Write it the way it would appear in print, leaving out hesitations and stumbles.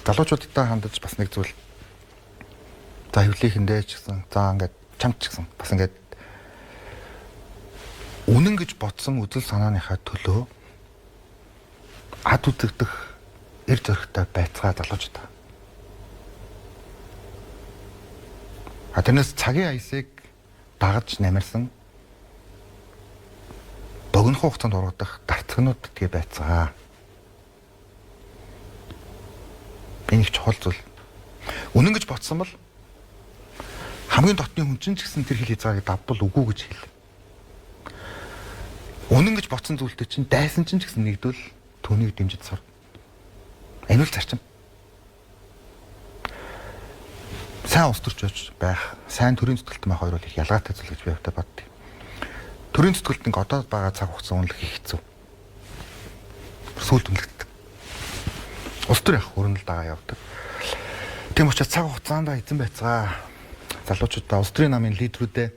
залуучуудтай хандаж бас нэг зүйл. За хөвлийнхэндээ ч гэсэн за ингээд чамд ч гэсэн бас ингээд үнэн гэж бодсон үзэл санааныхаа төлөө ад үзэгдэх эр зөрөгтэй байцгаа залуучууд. Тэрнээс цагийн аясыг дагаж намирсан богино хугацаанд ургадах дарцгнууд тэгээ байцгаа. Энэ их чухал зүйл. Үнэн гэж бодсон бол хамгийн дотны хүн чинь ч гэсэн тэр хэл хязгаарыг давбал үгүй гэж хэл. Үнэн гэж бодсон зүйлтэй чинь дайсан чинь ч гэсэн нэгдвэл түүнийг дэмжиж сар. Энэ үл зарчим. Сайн улс төрч байх, сайн төрийн зүтгэлтэн байх хоёр бол их ялгаатай зүйл гэж би өвдө боддیں۔ Төрийн зүтгэлтэн одоо байгаа цаг хугацаа үнэлэх их хэцүү. Сүүлд үнэлэгддэг. Улс төр явах өрнөл дагаа явдаг. Тийм учраас цаг хугацаанд эзэн байцгаа залуучуудаа улс төрийн намын лидерүүдээ